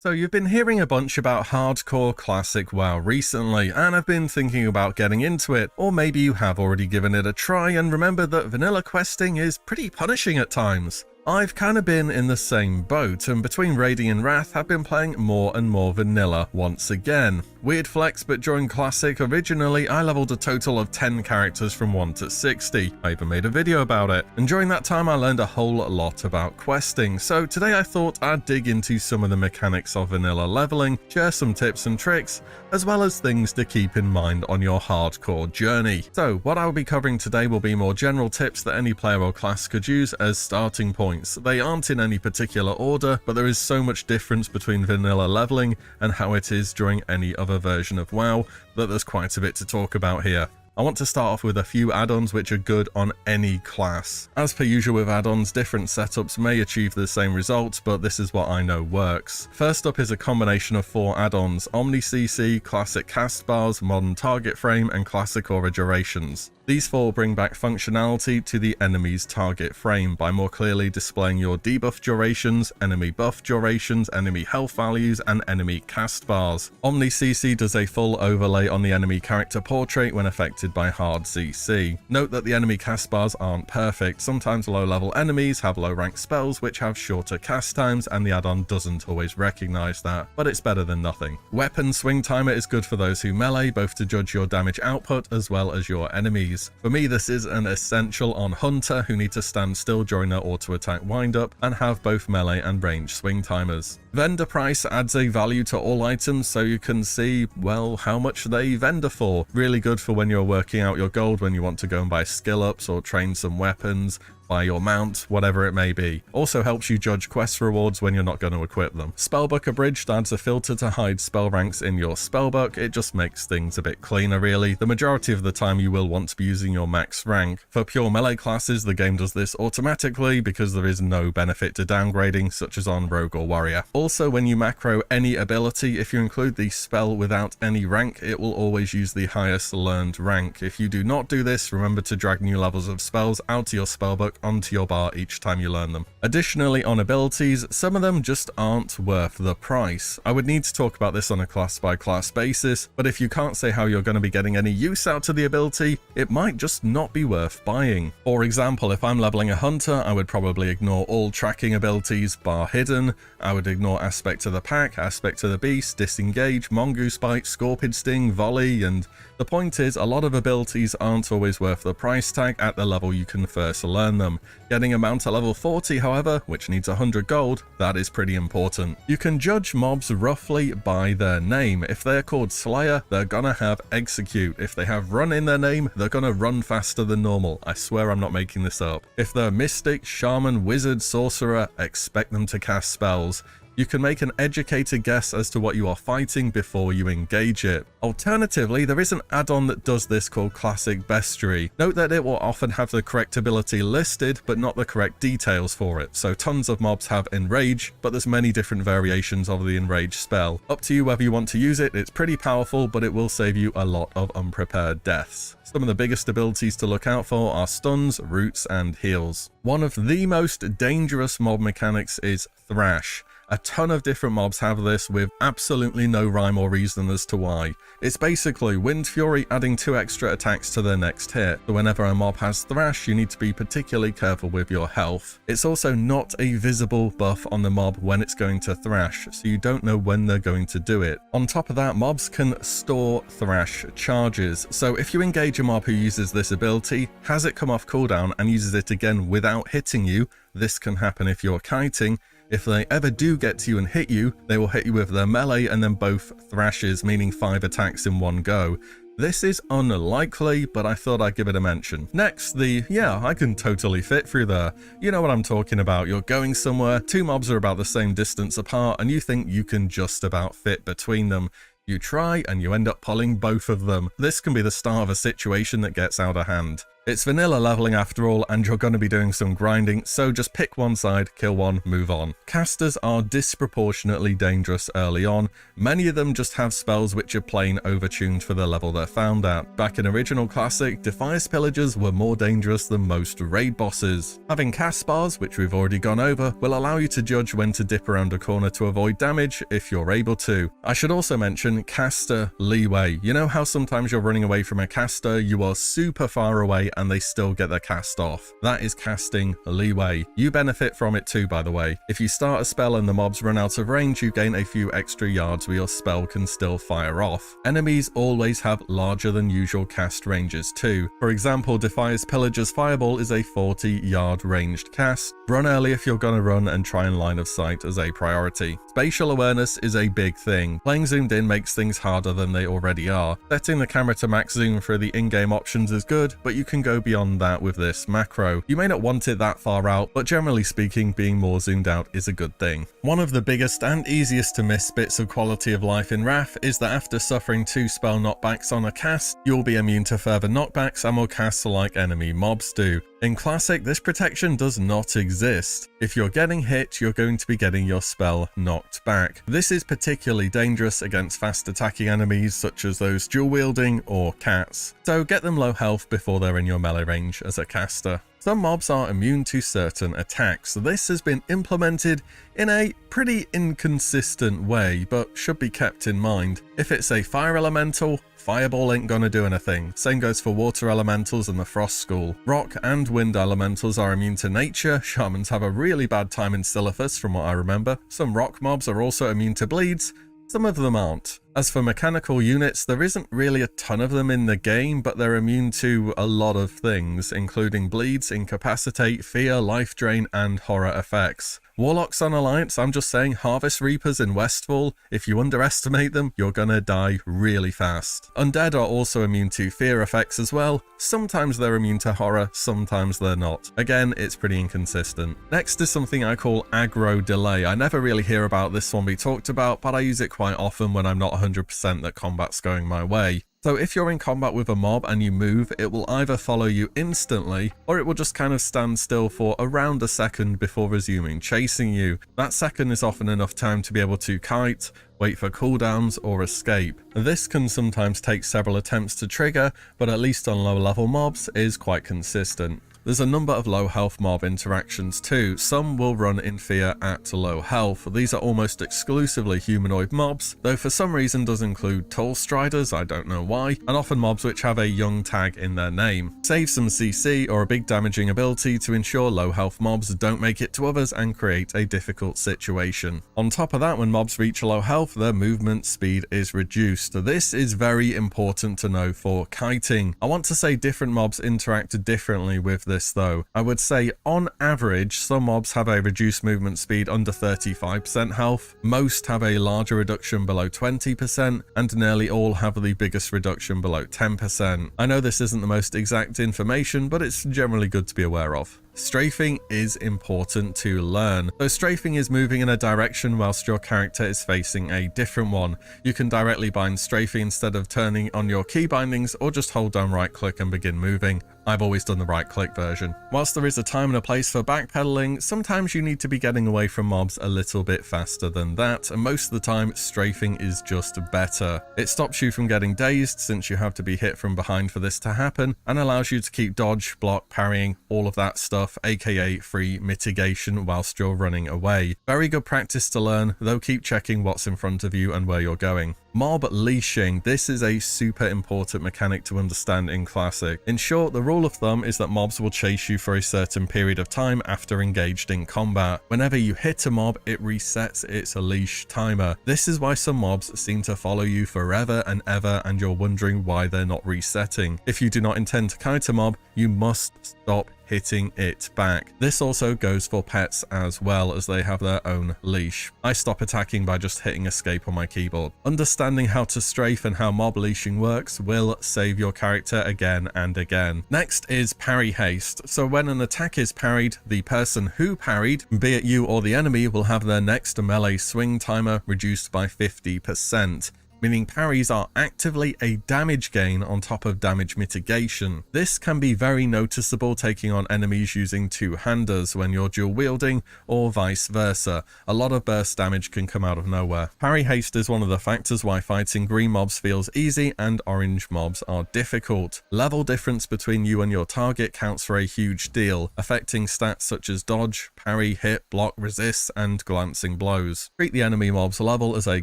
So you've been hearing a bunch about hardcore classic WoW recently, and I've been thinking about getting into it, or maybe you have already given it a try and remembered that vanilla questing is pretty punishing at times. I've kinda been in the same boat, and between Raiding and Wrath I've been playing more and more vanilla once again. Weird flex, but during Classic originally I leveled a total of 10 characters from 1 to 60. I even made a video about it, and during that time I learned a whole lot about questing, so today I thought I'd dig into some of the mechanics of vanilla leveling, share some tips and tricks, as well as things to keep in mind on your hardcore journey. So what I'll be covering today will be more general tips that any player or class could use as starting points. They aren't in any particular order, but there is so much difference between vanilla leveling and how it is during any other version of WoW that there's quite a bit to talk about here. I want to start off with a few add-ons which are good on any class. As per usual with add-ons, different setups may achieve the same results, but this is what I know works. First up is a combination of 4 add-ons: Omni CC, Classic Cast Bars, Modern Target Frame, and Classic Aura Durations. These 4 bring back functionality to the enemy's target frame by more clearly displaying your debuff durations, enemy buff durations, enemy health values, and enemy cast bars. Omni CC does a full overlay on the enemy character portrait when affected by hard CC. Note that the enemy cast bars aren't perfect. Sometimes low level enemies have low rank spells which have shorter cast times, and the add-on doesn't always recognize that, but it's better than nothing. Weapon swing timer is good for those who melee, both to judge your damage output as well as your enemies. For me, this is an essential on Hunter who need to stand still during their auto attack windup and have both melee and range swing timers. Vendor price adds a value to all items so you can see, well, how much they vendor for. Really good for when you're working out your gold, when you want to go and buy skill ups or train some weapons, buy your mount, whatever it may be. Also helps you judge quest rewards when you're not going to equip them. Spellbook Abridged adds a filter to hide spell ranks in your spellbook. It just makes things a bit cleaner really. The majority of the time you will want to be using your max rank. For pure melee classes, the game does this automatically because there is no benefit to downgrading, such as on Rogue or Warrior. Also, when you macro any ability, if you include the spell without any rank, it will always use the highest learned rank. If you do not do this, remember to drag new levels of spells out of your spellbook onto your bar each time you learn them. Additionally, on abilities, some of them just aren't worth the price. I would need to talk about this on a class by class basis, but if you can't say how you're going to be getting any use out of the ability, it might just not be worth buying. For example, if I'm leveling a hunter, I would probably ignore all tracking abilities bar hidden. I would ignore aspect of the pack, aspect of the beast, disengage, mongoose bite, scorpion sting, volley, and the point is a lot of abilities aren't always worth the price tag at the level you can first learn them. Getting a mount at level 40, however, which needs 100 gold, that is pretty important. You can judge mobs roughly by their name. If they're called Slayer, they're gonna have Execute. If they have Run in their name, they're gonna run faster than normal. I swear I'm not making this up. If they're Mystic, Shaman, Wizard, Sorcerer, expect them to cast spells. You can make an educated guess as to what you are fighting before you engage it. Alternatively, there is an add-on that does this called Classic Bestiary. Note that it will often have the correct ability listed, but not the correct details for it. So tons of mobs have Enrage, but there's many different variations of the Enrage spell. Up to you whether you want to use it. It's pretty powerful, but it will save you a lot of unprepared deaths. Some of the biggest abilities to look out for are stuns, roots, and heals. One of the most dangerous mob mechanics is Thrash. A ton of different mobs have this with absolutely no rhyme or reason as to why. It's basically Wind Fury adding 2 extra attacks to their next hit, so whenever a mob has Thrash you need to be particularly careful with your health. It's also not a visible buff on the mob when it's going to Thrash, so you don't know when they're going to do it. On top of that, mobs can store Thrash charges, so if you engage a mob who uses this ability, has it come off cooldown and uses it again without hitting you, this can happen if you're kiting. If they ever do get to you and hit you, they will hit you with their melee and then both thrashes, meaning 5 attacks in one go. This is unlikely, but I thought I'd give it a mention. Next, yeah, I can totally fit through there. You know what I'm talking about. You're going somewhere, 2 mobs are about the same distance apart, and you think you can just about fit between them. You try, and you end up pulling both of them. This can be the start of a situation that gets out of hand. It's vanilla leveling after all, and you're going to be doing some grinding, so just pick one side, kill one, move on. Casters are disproportionately dangerous early on. Many of them just have spells which are plain overtuned for the level they're found at. Back in original Classic, Defias Pillagers were more dangerous than most raid bosses. Having cast bars, which we've already gone over, will allow you to judge when to dip around a corner to avoid damage if you're able to. I should also mention caster leeway. You know how sometimes you're running away from a caster, you are super far away and they still get their cast off. That is casting leeway. You benefit from it too, by the way. If you start a spell and the mobs run out of range, you gain a few extra yards where your spell can still fire off. Enemies always have larger than usual cast ranges too. For example, Defias Pillager's Fireball is a 40-yard ranged cast. Run early if you're gonna run and try and line of sight as a priority. Spatial awareness is a big thing. Playing zoomed in makes things harder than they already are. Setting the camera to max zoom for the in-game options is good, but you can go beyond that with this macro. You may not want it that far out, but generally speaking, being more zoomed out is a good thing. One of the biggest and easiest to miss bits of quality of life in Wrath is that after suffering 2 spell knockbacks on a cast, you'll be immune to further knockbacks and will cast like enemy mobs do. In Classic, this protection does not exist. If you're getting hit, you're going to be getting your spell knocked back. This is particularly dangerous against fast attacking enemies such as those dual wielding or cats, so get them low health before they're in your melee range as a caster. Some mobs are immune to certain attacks. This has been implemented in a pretty inconsistent way, but should be kept in mind. If it's a fire elemental, Fireball ain't gonna do anything. Same goes for water elementals and the Frost School. Rock and wind elementals are immune to nature. Shamans have a really bad time in Silithus from what I remember. Some rock mobs are also immune to bleeds. Some of them aren't. As for mechanical units, there isn't really a ton of them in the game, but they're immune to a lot of things, including bleeds, incapacitate, fear, life drain, and horror effects. Warlocks on Alliance, I'm just saying, Harvest Reapers in Westfall, if you underestimate them, you're gonna die really fast. Undead are also immune to fear effects as well. Sometimes they're immune to horror, sometimes they're not. Again, it's pretty inconsistent. Next is something I call aggro delay. I never really hear about this one be talked about, but I use it quite often when I'm not 100% that combat's going my way. So if you're in combat with a mob and you move, it will either follow you instantly, or it will just kind of stand still for around a second before resuming chasing you. That second is often enough time to be able to kite, wait for cooldowns, or escape. This can sometimes take several attempts to trigger, but at least on lower level mobs is quite consistent. There's a number of low health mob interactions too. Some will run in fear at low health. These are almost exclusively humanoid mobs, though for some reason does include tall striders, I don't know why, and often mobs which have a young tag in their name. Save some CC or a big damaging ability to ensure low health mobs don't make it to others and create a difficult situation. On top of that, when mobs reach low health, their movement speed is reduced. This is very important to know for kiting. I want to say different mobs interact differently with this though. I would say on average, some mobs have a reduced movement speed under 35% health, most have a larger reduction below 20%, and nearly all have the biggest reduction below 10%. I know this isn't the most exact information, but it's generally good to be aware of. Strafing is important to learn. So strafing is moving in a direction whilst your character is facing a different one. You can directly bind strafing instead of turning on your key bindings, or just hold down right click and begin moving. I've always done the right click version. Whilst there is a time and a place for backpedaling, sometimes you need to be getting away from mobs a little bit faster than that, and most of the time strafing is just better. It stops you from getting dazed since you have to be hit from behind for this to happen, and allows you to keep dodge, block, parrying, all of that stuff, aka free mitigation whilst you're running away. Very good practice to learn, though keep checking what's in front of you and where you're going. Mob leashing. This is a super important mechanic to understand in Classic. In short, the rule of thumb is that mobs will chase you for a certain period of time after engaged in combat. Whenever you hit a mob, it resets its leash timer. This is why some mobs seem to follow you forever and ever, and you're wondering why they're not resetting. If you do not intend to kite a mob, you must stop hitting it back. This also goes for pets as well, as they have their own leash. I stop attacking by just hitting escape on my keyboard. Understanding how to strafe and how mob leashing works will save your character again and again. Next is parry haste. So when an attack is parried, the person who parried, be it you or the enemy, will have their next melee swing timer reduced by 50%. meaning parries are actively a damage gain on top of damage mitigation. This can be very noticeable taking on enemies using two-handers when you're dual wielding, or vice versa. A lot of burst damage can come out of nowhere. Parry haste is one of the factors why fighting green mobs feels easy and orange mobs are difficult. Level difference between you and your target counts for a huge deal, affecting stats such as dodge, parry, hit, block, resist, and glancing blows. Treat the enemy mob's level as a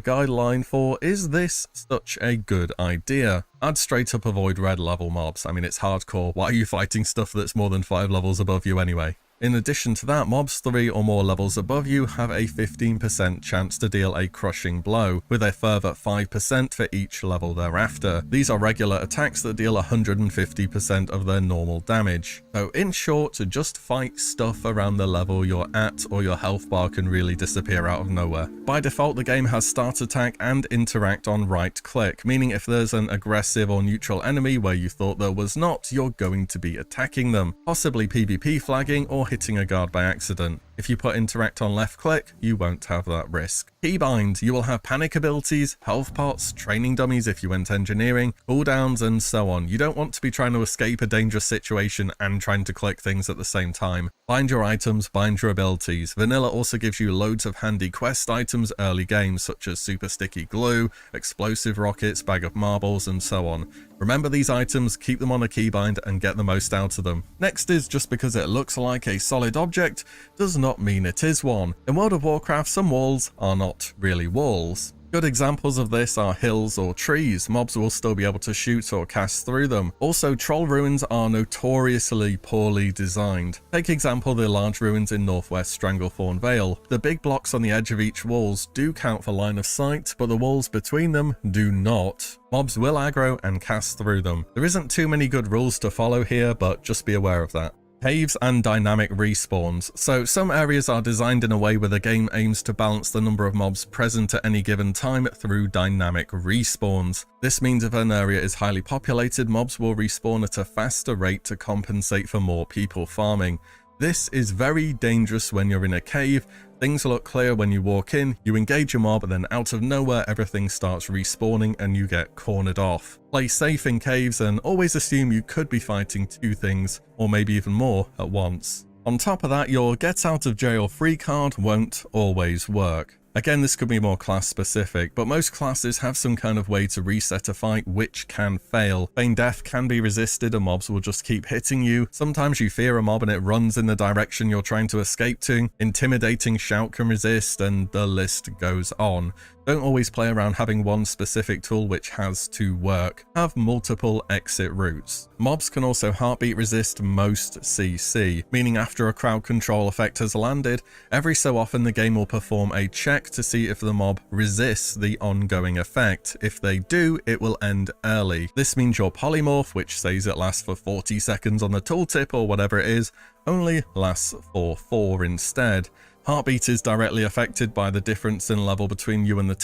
guideline for, is this such a good idea? I'd straight up avoid red level mobs. I mean, it's hardcore. Why are you fighting stuff that's more than 5 levels above you anyway? In addition to that, mobs 3 or more levels above you have a 15% chance to deal a crushing blow, with a further 5% for each level thereafter. These are regular attacks that deal 150% of their normal damage. So in short, just fight stuff around the level you're at, or your health bar can really disappear out of nowhere. By default, the game has start attack and interact on right click, meaning if there's an aggressive or neutral enemy where you thought there was not, you're going to be attacking them, possibly PvP flagging or hitting a guard by accident. If you put interact on left click, you won't have that risk. Keybind, you will have panic abilities, health pots, training dummies if you went engineering, cooldowns, and so on. You don't want to be trying to escape a dangerous situation and trying to click things at the same time. Bind your items, bind your abilities. Vanilla also gives you loads of handy quest items early games, such as super sticky glue, explosive rockets, bag of marbles, and so on. Remember these items, keep them on a keybind, and get the most out of them. Next is, just because it looks like a solid object does not mean it is one. In World of Warcraft, some walls are not really walls. Good examples of this are hills or trees. Mobs will still be able to shoot or cast through them. Also, troll ruins are notoriously poorly designed. Take example the large ruins in Northwest Stranglethorn Vale. The big blocks on the edge of each walls do count for line of sight, but the walls between them do not. Mobs will aggro and cast through them. There isn't too many good rules to follow here, but just be aware of that. Caves and dynamic respawns. So some areas are designed in a way where the game aims to balance the number of mobs present at any given time through dynamic respawns. This means if an area is highly populated, mobs will respawn at a faster rate to compensate for more people farming. This is very dangerous when you're in a cave. Things look clear when you walk in, you engage a mob, and then out of nowhere everything starts respawning and you get cornered off. Play safe in caves and always assume you could be fighting 2 things, or maybe even more, at once. On top of that, your get out of jail free card won't always work. Again, this could be more class specific, but most classes have some kind of way to reset a fight which can fail. Feign death can be resisted and mobs will just keep hitting you. Sometimes you fear a mob and it runs in the direction you're trying to escape to. Intimidating shout can resist, and the list goes on. Don't always play around having one specific tool which has to work. Have multiple exit routes. Mobs can also heartbeat resist most CC, meaning after a crowd control effect has landed, every so often the game will perform a check to see if the mob resists the ongoing effect. If they do, it will end early. This means your polymorph, which says it lasts for 40 seconds on the tooltip or whatever it is, only lasts for 4 instead. Heartbeat is directly affected by the difference in level between you and the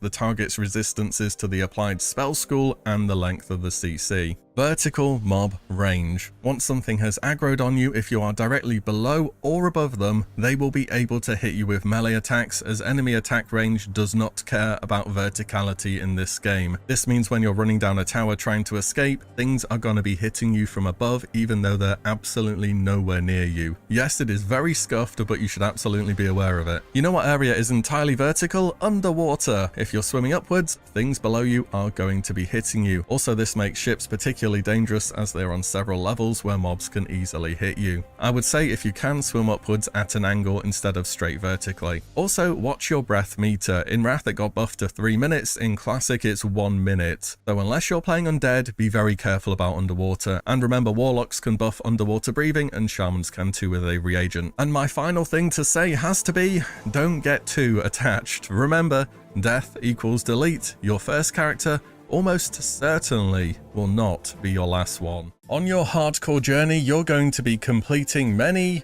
target's resistances to the applied spell school, and the length of the CC. Vertical mob range. Once something has aggroed on you, if you are directly below or above them, they will be able to hit you with melee attacks, as enemy attack range does not care about verticality in this game. This means when you're running down a tower trying to escape, things are going to be hitting you from above even though they're absolutely nowhere near you. Yes, it is very scuffed, but you should absolutely be aware of it. You know what area is entirely vertical? Underwater. If you're swimming upwards, things below you are going to be hitting you. Also, this makes ships particularly dangerous as they're on several levels where mobs can easily hit you. I would say if you can, swim upwards at an angle instead of straight vertically. Also, watch your breath meter. In Wrath it got buffed to 3 minutes, in Classic it's 1 minute. So unless you're playing undead, be very careful about underwater. And remember, warlocks can buff underwater breathing and shamans can too with a reagent. And my final thing to say has to be, don't get too attached. Remember, death equals delete. Your first character almost certainly will not be your last one. On your hardcore journey, you're going to be completing many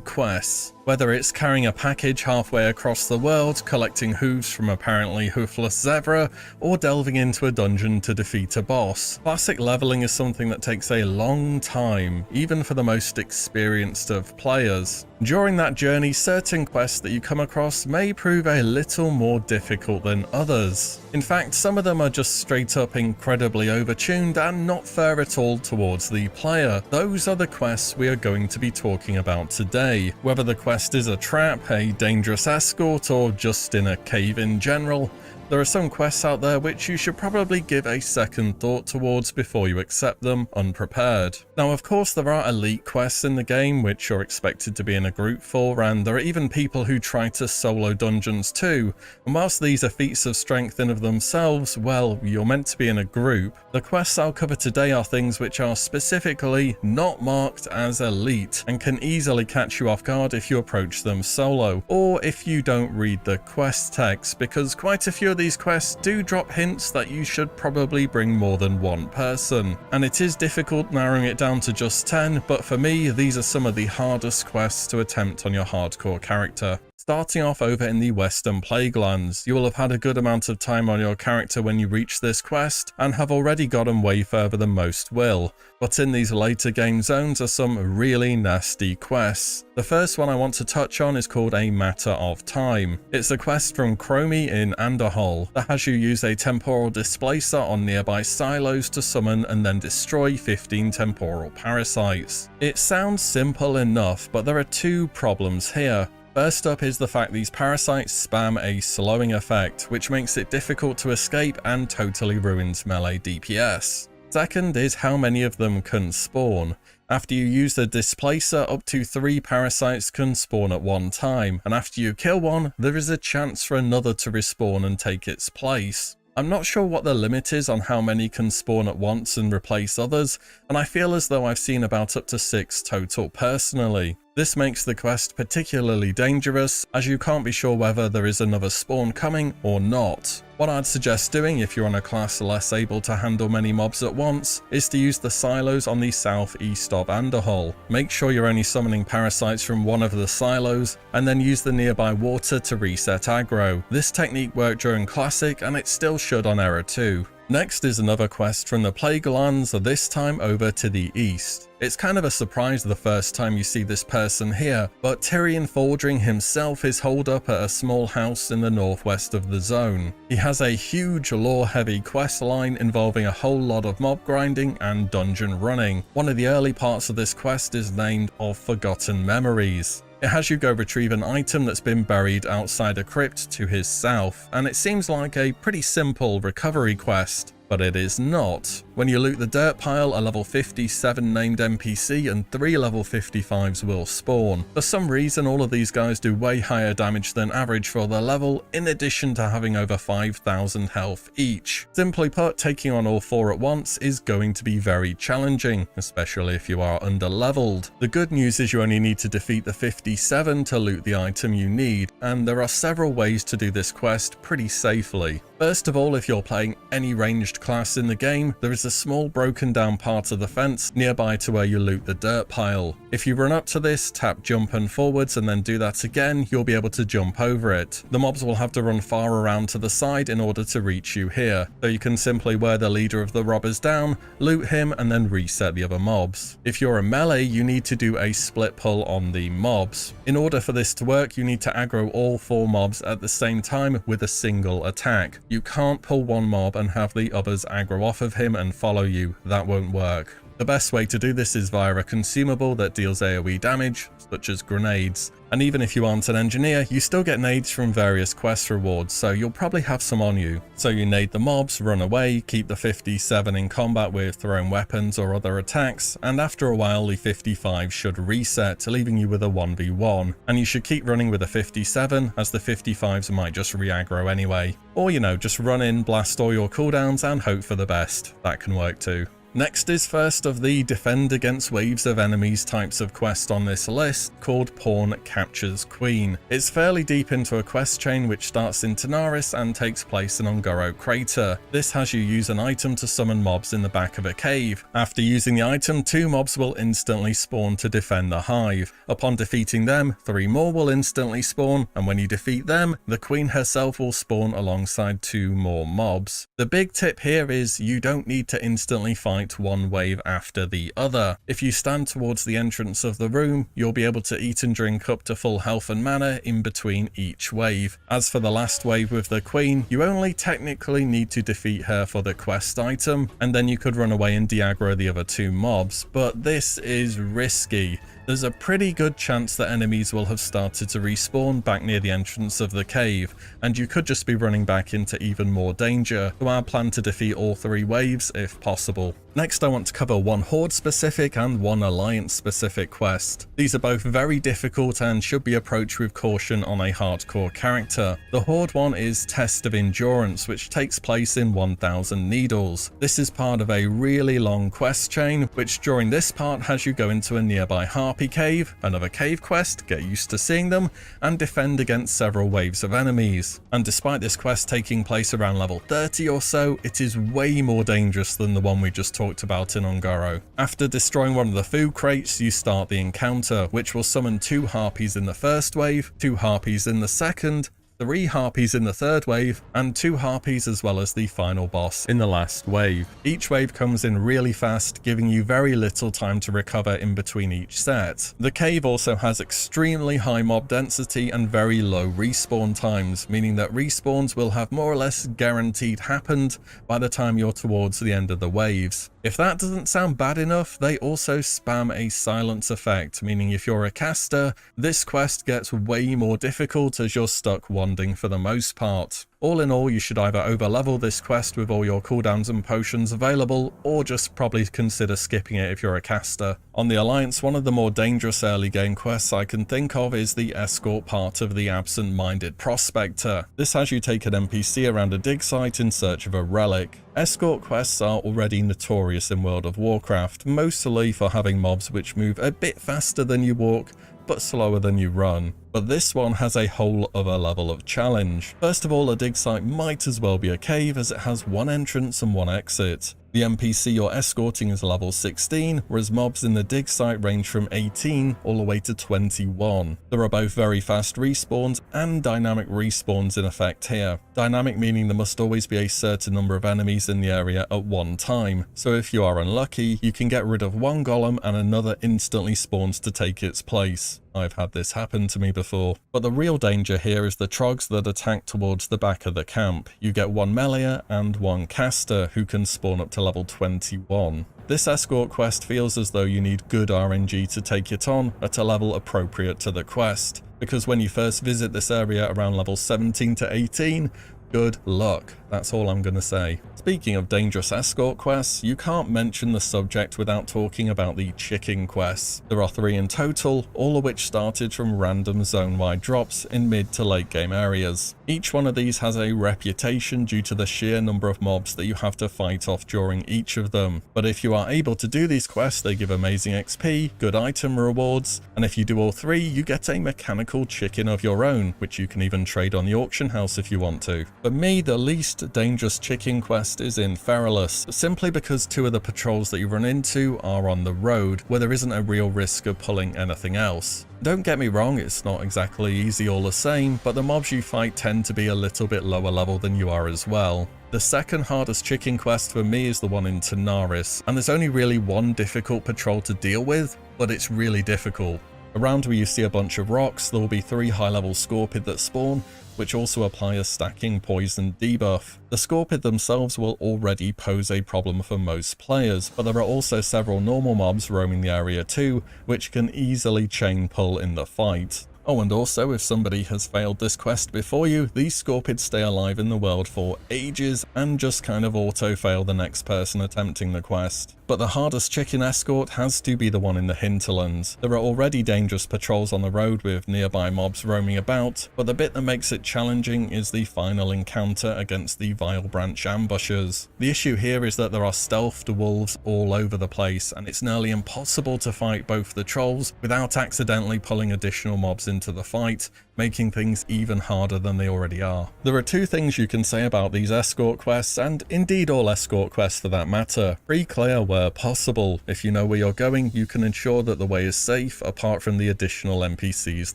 quests. Whether it's carrying a package halfway across the world, collecting hooves from apparently hoofless zebra, or delving into a dungeon to defeat a boss, classic leveling is something that takes a long time, even for the most experienced of players. During that journey, certain quests that you come across may prove a little more difficult than others. In fact, some of them are just straight up incredibly overtuned and not fair at all towards the player. Those are the quests we are going to be talking about today. Whether the quest is a trap, a dangerous escort, or just in a cave in general, there are some quests out there which you should probably give a second thought towards before you accept them unprepared. Now, of course, there are elite quests in the game which you're expected to be in a group for, and there are even people who try to solo dungeons too. And whilst these are feats of strength in of themselves, well, you're meant to be in a group. The quests I'll cover today are things which are specifically not marked as elite and can easily catch you off guard if you approach them solo, or if you don't read the quest text, because quite a few of these quests do drop hints that you should probably bring more than one person. And it is difficult narrowing it down to just 10, but for me, these are some of the hardest quests to attempt on your hardcore character. Starting off over in the Western Plaguelands, you will have had a good amount of time on your character when you reach this quest, and have already gotten way further than most will, but in these later game zones are some really nasty quests. The first one I want to touch on is called A Matter of Time. It's a quest from Chromie in Anderhol that has you use a temporal displacer on nearby silos to summon and then destroy 15 temporal parasites. It sounds simple enough, but there are two problems here. First up is the fact these parasites spam a slowing effect, which makes it difficult to escape and totally ruins melee DPS. Second is how many of them can spawn. After you use the displacer, up to 3 parasites can spawn at one time, and after you kill one, there is a chance for another to respawn and take its place. I'm not sure what the limit is on how many can spawn at once and replace others, and I feel as though I've seen about up to 6 total personally. This makes the quest particularly dangerous, as you can't be sure whether there is another spawn coming or not. What I'd suggest doing if you're on a class less able to handle many mobs at once is to use the silos on the southeast of Anderhol. Make sure you're only summoning parasites from one of the silos, and then use the nearby water to reset aggro. This technique worked during Classic, and it still should on Era too. Next is another quest from the Plaguelands, this time over to the east. It's kind of a surprise the first time you see this person here, but Tyrion Fordring himself is holed up at a small house in the northwest of the zone. He has a huge lore-heavy quest line involving a whole lot of mob grinding and dungeon running. One of the early parts of this quest is named Of Forgotten Memories. It has you go retrieve an item that's been buried outside a crypt to his south, and it seems like a pretty simple recovery quest. But it is not. When you loot the dirt pile, a level 57 named NPC and 3 level 55s will spawn. For some reason, all of these guys do way higher damage than average for their level, in addition to having over 5,000 health each. Simply put, taking on all 4 at once is going to be very challenging, especially if you are underleveled. The good news is you only need to defeat the 57 to loot the item you need, and there are several ways to do this quest pretty safely. First of all, if you're playing any ranged class in the game, there is a small broken down part of the fence nearby to where you loot the dirt pile. If you run up to this, tap jump and forwards and then do that again, you'll be able to jump over it. The mobs will have to run far around to the side in order to reach you here, so you can simply wear the leader of the robbers down, loot him and then reset the other mobs. If you're a melee, you need to do a split pull on the mobs. In order for this to work, you need to aggro all 4 mobs at the same time with a single attack. You can't pull one mob and have the others aggro off of him and follow you. That won't work. The best way to do this is via a consumable that deals AoE damage, such as grenades. And even if you aren't an engineer, you still get nades from various quest rewards, so you'll probably have some on you. So you nade the mobs, run away, keep the 57 in combat with thrown weapons or other attacks, and after a while the 55 should reset, leaving you with a 1v1. And you should keep running with a 57, as the 55s might just re-aggro anyway. Or, you know, just run in, blast all your cooldowns and hope for the best. That can work too. Next is first of the defend against waves of enemies types of quest on this list, called Pawn Captures Queen. It's fairly deep into a quest chain which starts in Tanaris and takes place in Un'Goro Crater. This has you use an item to summon mobs in the back of a cave. After using the item, 2 mobs will instantly spawn to defend the hive. Upon defeating them, 3 more will instantly spawn, and when you defeat them, the queen herself will spawn alongside 2 more mobs. The big tip here is you don't need to instantly fight one wave after the other. If you stand towards the entrance of the room, you'll be able to eat and drink up to full health and mana in between each wave. As for the last wave with the queen, you only technically need to defeat her for the quest item, and then you could run away and de-aggro the other 2 mobs, but this is risky. There's a pretty good chance that enemies will have started to respawn back near the entrance of the cave, and you could just be running back into even more danger, so I plan to defeat all 3 waves if possible. Next I want to cover one Horde specific and one Alliance specific quest. These are both very difficult and should be approached with caution on a hardcore character. The Horde one is Test of Endurance, which takes place in 1000 Needles. This is part of a really long quest chain, which during this part has you go into a nearby Harpy cave, another cave quest, get used to seeing them, and defend against several waves of enemies. And despite this quest taking place around level 30 or so, it is way more dangerous than the one we just talked about in Un'Goro. After destroying one of the food crates, you start the encounter, which will summon 2 harpies in the first wave, 2 harpies in the second, 3 harpies in the third wave, and 2 harpies as well as the final boss in the last wave. Each wave comes in really fast, giving you very little time to recover in between each set. The cave also has extremely high mob density and very low respawn times, meaning that respawns will have more or less guaranteed happened by the time you're towards the end of the waves. If that doesn't sound bad enough, they also spam a silence effect, meaning if you're a caster, this quest gets way more difficult as you're stuck wanding for the most part. All in all, you should either overlevel this quest with all your cooldowns and potions available, or just probably consider skipping it if you're a caster. On the Alliance, one of the more dangerous early game quests I can think of is the escort part of the Absent-Minded Prospector. This has you take an NPC around a dig site in search of a relic. Escort quests are already notorious in World of Warcraft, mostly for having mobs which move a bit faster than you walk, but slower than you run. But this one has a whole other level of challenge. First of all, a dig site might as well be a cave as it has 1 entrance and 1 exit. The NPC you're escorting is level 16, whereas mobs in the dig site range from 18 all the way to 21. There are both very fast respawns and dynamic respawns in effect here. Dynamic meaning there must always be a certain number of enemies in the area at one time, so if you are unlucky, you can get rid of one golem and another instantly spawns to take its place. I've had this happen to me before. But the real danger here is the trogs that attack towards the back of the camp. You get 1 meleeer and 1 caster who can spawn up to level 21. This escort quest feels as though you need good RNG to take it on at a level appropriate to the quest, because when you first visit this area around level 17 to 18, good luck. That's all I'm gonna say. Speaking of dangerous escort quests, you can't mention the subject without talking about the chicken quests. There are 3 in total, all of which started from random zone-wide drops in mid to late game areas. Each one of these has a reputation due to the sheer number of mobs that you have to fight off during each of them. But if you are able to do these quests, they give amazing XP, good item rewards, and if you do all 3, you get a mechanical chicken of your own, which you can even trade on the auction house if you want to. For me, the least dangerous chicken quest is in Feralus, simply because 2 of the patrols that you run into are on the road, where there isn't a real risk of pulling anything else. Don't get me wrong, it's not exactly easy all the same, but the mobs you fight tend to be a little bit lower level than you are as well. The second hardest chicken quest for me is the one in Tanaris, and there's only really 1 difficult patrol to deal with, but it's really difficult. Around where you see a bunch of rocks, there will be 3 high-level Scorpid that spawn, which also apply a stacking poison debuff. The Scorpid themselves will already pose a problem for most players, but there are also several normal mobs roaming the area too, which can easily chain pull in the fight. Oh, and also, if somebody has failed this quest before you, these Scorpids stay alive in the world for ages and just kind of auto-fail the next person attempting the quest. But the hardest chicken escort has to be the one in the hinterlands. There are already dangerous patrols on the road with nearby mobs roaming about, but the bit that makes it challenging is the final encounter against the Vile Branch ambushers. The issue here is that there are stealthed wolves all over the place, and it's nearly impossible to fight both the trolls without accidentally pulling additional mobs into the fight, making things even harder than they already are. There are two things you can say about these escort quests, and indeed all escort quests for that matter. Pre-clear where possible. If you know where you're going, you can ensure that the way is safe, apart from the additional NPCs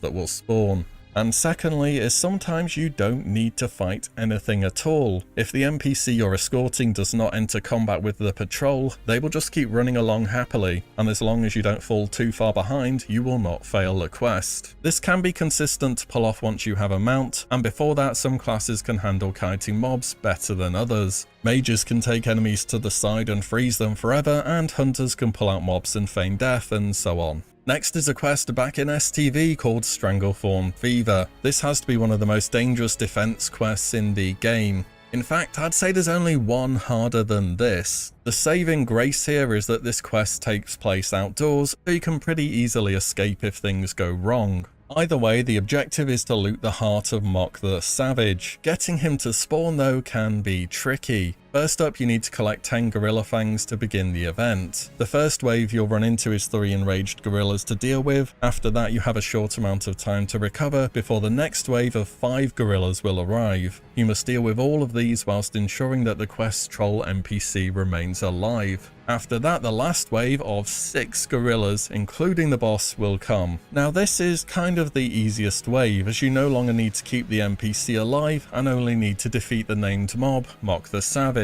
that will spawn. And secondly is sometimes you don't need to fight anything at all. If the NPC you're escorting does not enter combat with the patrol, they will just keep running along happily, and as long as you don't fall too far behind, you will not fail the quest. This can be consistent to pull off once you have a mount, and before that some classes can handle kiting mobs better than others. Mages can take enemies to the side and freeze them forever, and hunters can pull out mobs and feign death, and so on. Next is a quest back in STV called Stranglethorn Fever. This has to be one of the most dangerous defense quests in the game. In fact, I'd say there's only one harder than this. The saving grace here is that this quest takes place outdoors, so you can pretty easily escape if things go wrong. Either way, the objective is to loot the heart of Mok the Savage. Getting him to spawn though can be tricky. First up, you need to collect 10 gorilla fangs to begin the event. The first wave you'll run into is 3 enraged gorillas to deal with. After that, you have a short amount of time to recover before the next wave of 5 gorillas will arrive. You must deal with all of these whilst ensuring that the quest troll NPC remains alive. After that, the last wave of 6 gorillas, including the boss, will come. Now this is kind of the easiest wave, as you no longer need to keep the NPC alive and only need to defeat the named mob, Mok the Savage.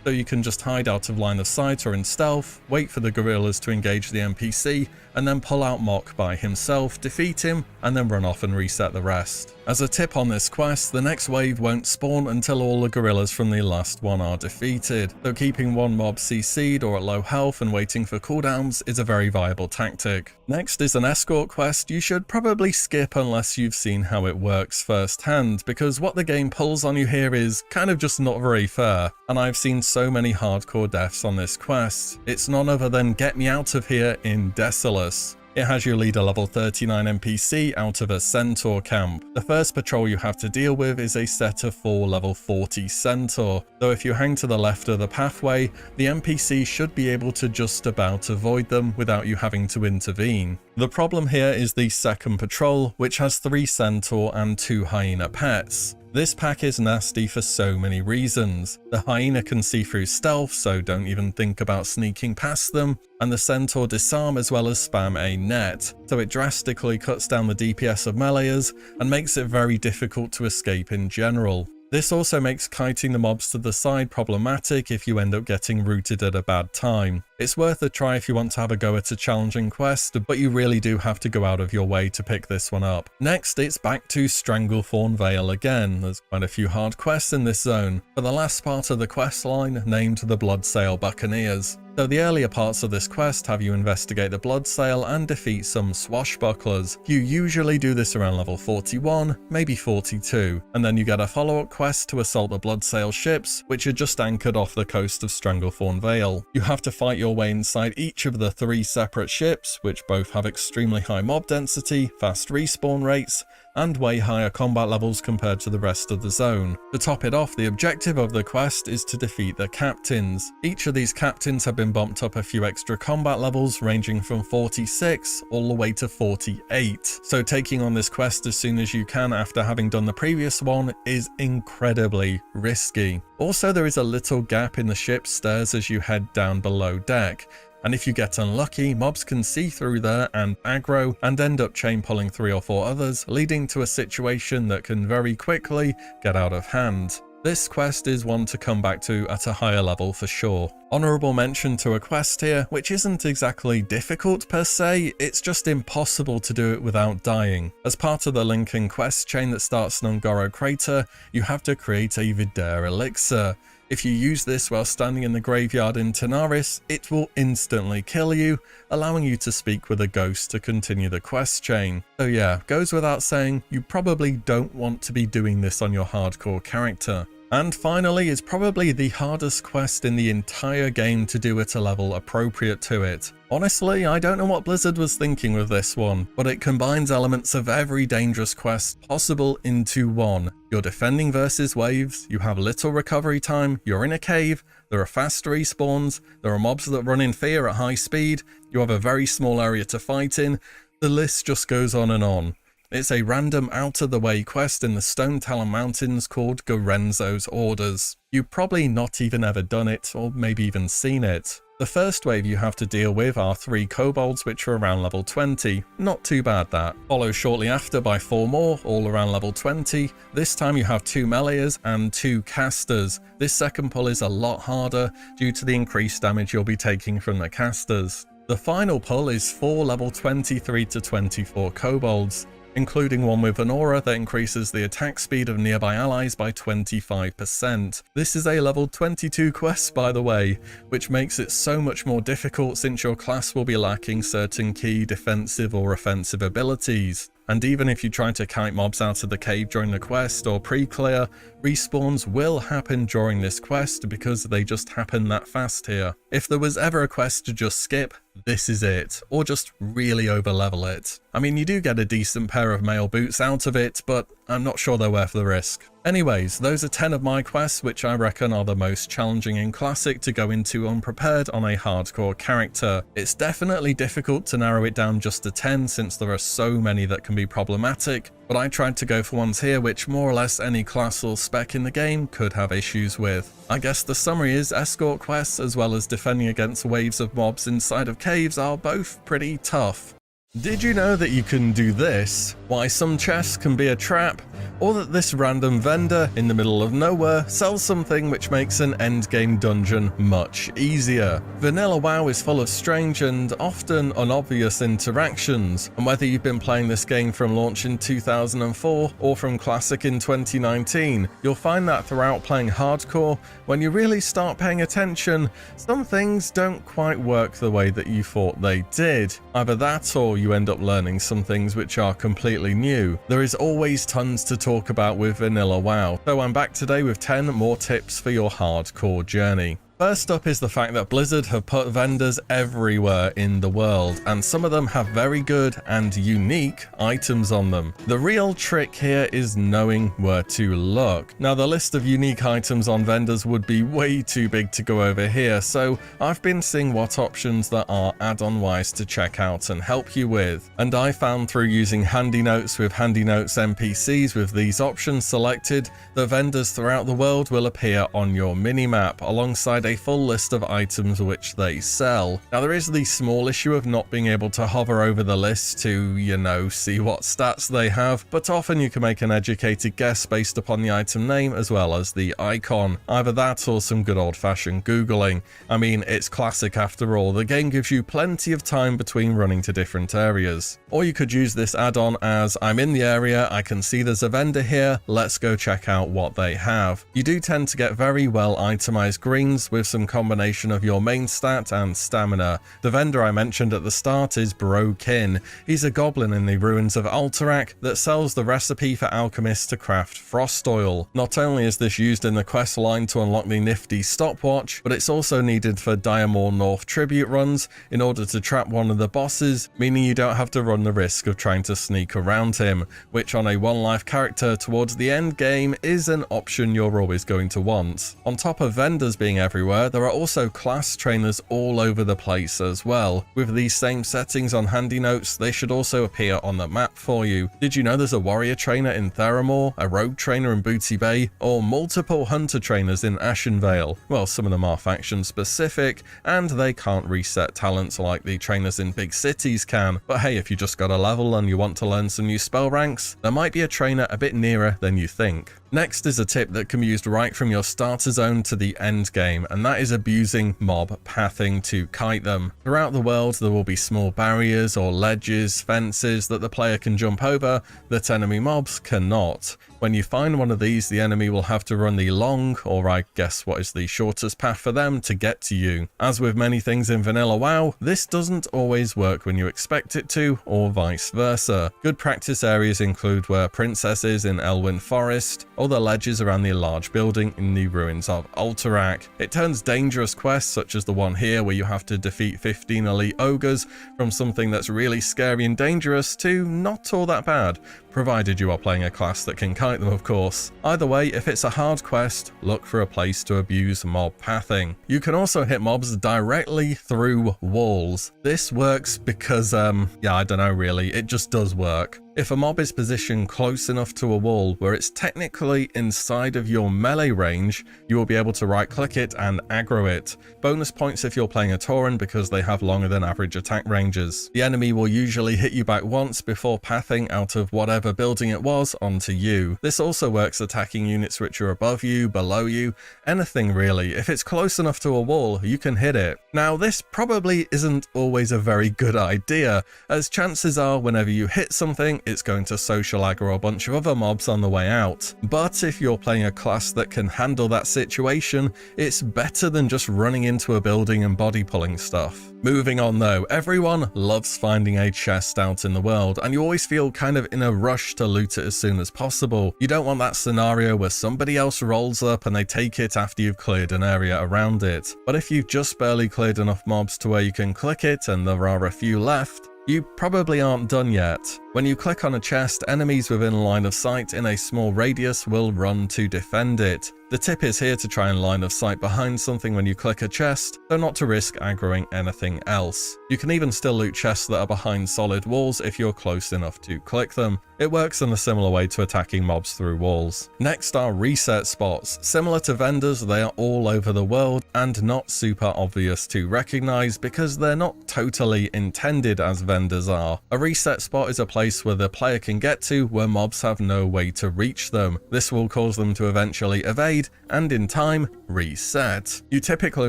So you can just hide out of line of sight or in stealth, wait for the gorillas to engage the NPC, and then pull out Mok by himself, defeat him, and then run off and reset the rest. As a tip on this quest, the next wave won't spawn until all the gorillas from the last one are defeated, so keeping one mob CC'd or at low health and waiting for cooldowns is a very viable tactic. Next is an escort quest you should probably skip unless you've seen how it works firsthand, because what the game pulls on you here is kind of just not very fair, and I've seen so many hardcore deaths on this quest. It's none other than Get Me Out of Here in Desolace. It has you lead a level 39 NPC out of a centaur camp. The first patrol you have to deal with is a set of 4 level 40 centaur, though if you hang to the left of the pathway, the NPC should be able to just about avoid them without you having to intervene. The problem here is the second patrol, which has 3 centaur and 2 hyena pets. This pack is nasty for so many reasons. The hyena can see through stealth, so don't even think about sneaking past them, and the centaur disarm as well as spam a net, so it drastically cuts down the DPS of meleeers and makes it very difficult to escape in general. This also makes kiting the mobs to the side problematic if you end up getting rooted at a bad time. It's worth a try if you want to have a go at a challenging quest, but you really do have to go out of your way to pick this one up. Next, it's back to Stranglethorn Vale again. There's quite a few hard quests in this zone, for the last part of the quest line named the Bloodsail Buccaneers. So the earlier parts of this quest have you investigate the Bloodsail and defeat some swashbucklers. You usually do this around level 41, maybe 42, and then you get a follow-up quest to assault the Bloodsail ships, which are just anchored off the coast of Stranglethorn Vale. You have to fight your way inside each of the 3 separate ships, which both have extremely high mob density, fast respawn rates, and way higher combat levels compared to the rest of the zone. To top it off, the objective of the quest is to defeat the captains. Each of these captains have been bumped up a few extra combat levels, ranging from 46 all the way to 48. So taking on this quest as soon as you can after having done the previous one is incredibly risky. Also, there is a little gap in the ship's stairs as you head down below deck, and if you get unlucky, mobs can see through there and aggro and end up chain pulling 3 or 4 others, leading to a situation that can very quickly get out of hand. This quest is one to come back to at a higher level for sure. Honourable mention to a quest here, which isn't exactly difficult per se, it's just impossible to do it without dying. As part of the Lincoln quest chain that starts in Un'Goro Crater, you have to create a Vidaire elixir. If you use this while standing in the graveyard in Tanaris, it will instantly kill you, allowing you to speak with a ghost to continue the quest chain. So yeah, goes without saying, you probably don't want to be doing this on your hardcore character. And finally is probably the hardest quest in the entire game to do at a level appropriate to it. Honestly, I don't know what Blizzard was thinking with this one, but it combines elements of every dangerous quest possible into one. You're defending versus waves, you have little recovery time, you're in a cave, there are fast respawns, there are mobs that run in fear at high speed, you have a very small area to fight in, the list just goes on and on. It's a random out-of-the-way quest in the Stone Talon Mountains called Gorenzo's Orders. You've probably not even ever done it, or maybe even seen it. The first wave you have to deal with are 3 kobolds which are around level 20, not too bad that. Followed shortly after by 4 more, all around level 20. This time you have 2 meleeers and 2 casters. This second pull is a lot harder due to the increased damage you'll be taking from the casters. The final pull is 4 level 23 to 24 kobolds, including one with an aura that increases the attack speed of nearby allies by 25%. This is a level 22 quest, by the way, which makes it so much more difficult since your class will be lacking certain key defensive or offensive abilities. And even if you try to kite mobs out of the cave during the quest or pre-clear, respawns will happen during this quest because they just happen that fast here. If there was ever a quest to just skip, this is it, or just really over-level it. I mean, you do get a decent pair of mail boots out of it, but I'm not sure they're worth the risk. Anyways, those are 10 of my quests which I reckon are the most challenging in Classic to go into unprepared on a hardcore character. It's definitely difficult to narrow it down just to 10 since there are so many that can be problematic, but I tried to go for ones here which more or less any class or spec in the game could have issues with. I guess the summary is escort quests as well as defending against waves of mobs inside of caves are both pretty tough. Did you know that you can do this? Why some chests can be a trap? Or that this random vendor in the middle of nowhere sells something which makes an endgame dungeon much easier. Vanilla WoW is full of strange and often unobvious interactions, and whether you've been playing this game from launch in 2004 or from Classic in 2019, you'll find that throughout playing hardcore, when you really start paying attention, some things don't quite work the way that you thought they did. Either that or you end up learning some things which are completely new. There is always tons to talk about with Vanilla WoW, so I'm back today with 10 more tips for your hardcore journey. First up is the fact that Blizzard have put vendors everywhere in the world, and some of them have very good and unique items on them. The real trick here is knowing where to look. Now, the list of unique items on vendors would be way too big to go over here, so I've been seeing what options there are add-on wise to check out and help you with. And I found through using Handy Notes with Handy Notes NPCs with these options selected, that vendors throughout the world will appear on your minimap alongside a full list of items which they sell. Now, there is the small issue of not being able to hover over the list to, you know, see what stats they have, but often you can make an educated guess based upon the item name as well as the icon. Either that or some good old-fashioned Googling. I mean, it's Classic after all, the game gives you plenty of time between running to different areas. Or you could use this add-on as, I'm in the area, I can see there's a vendor here, let's go check out what they have. You do tend to get very well itemized greens with some combination of your main stat and stamina. The vendor I mentioned at the start is Brokin. He's a goblin in the ruins of Alterac that sells the recipe for alchemists to craft frost oil. Not only is this used in the quest line to unlock the nifty stopwatch, but it's also needed for Dire Maul North tribute runs in order to trap one of the bosses, meaning you don't have to run the risk of trying to sneak around him, which on a one-life character towards the end game is an option you're always going to want. On top of vendors being everywhere, there are also class trainers all over the place as well. With these same settings on Handy Notes, they should also appear on the map for you. Did you know there's a warrior trainer in Theramore, a rogue trainer in Booty Bay, or multiple hunter trainers in Ashenvale? Well, some of them are faction specific, and they can't reset talents like the trainers in big cities can. But hey, if you just got a level and you want to learn some new spell ranks, there might be a trainer a bit nearer than you think. Next is a tip that can be used right from your starter zone to the end game, and that is abusing mob pathing to kite them. Throughout the world, there will be small barriers or ledges, fences that the player can jump over that enemy mobs cannot. When you find one of these, the enemy will have to run the long, or I guess what is the shortest path for them to get to you. As with many things in Vanilla WoW, this doesn't always work when you expect it to, or vice versa. Good practice areas include where Princess is in Elwyn Forest, or the ledges around the large building in the ruins of Alterac. It turns dangerous quests, such as the one here where you have to defeat 15 elite ogres, from something that's really scary and dangerous to not all that bad, provided you are playing a class that can kite them, of course. Either way, if it's a hard quest, look for a place to abuse mob pathing. You can also hit mobs directly through walls. This works because, yeah, I don't know really, it just does work. If a mob is positioned close enough to a wall where it's technically inside of your melee range, you will be able to right-click it and aggro it. Bonus points if you're playing a Tauren because they have longer than average attack ranges. The enemy will usually hit you back once before pathing out of whatever building it was onto you. This also works attacking units which are above you, below you, anything really. If it's close enough to a wall, you can hit it. Now, this probably isn't always a very good idea, as chances are whenever you hit something, it's going to social aggro a bunch of other mobs on the way out. But if you're playing a class that can handle that situation, it's better than just running into a building and body pulling stuff. Moving on though, everyone loves finding a chest out in the world, and you always feel kind of in a rush to loot it as soon as possible. You don't want that scenario where somebody else rolls up and they take it after you've cleared an area around it. But if you've just barely cleared enough mobs to where you can click it and there are a few left, you probably aren't done yet. When you click on a chest, enemies within line of sight in a small radius will run to defend it. The tip is here to try and line of sight behind something when you click a chest, though not to risk aggroing anything else. You can even still loot chests that are behind solid walls if you're close enough to click them. It works in a similar way to attacking mobs through walls. Next are reset spots. Similar to vendors, they are all over the world and not super obvious to recognize because they're not totally intended as vendors are. A reset spot is a place where the player can get to where mobs have no way to reach them. This will cause them to eventually evade and in time reset. You typically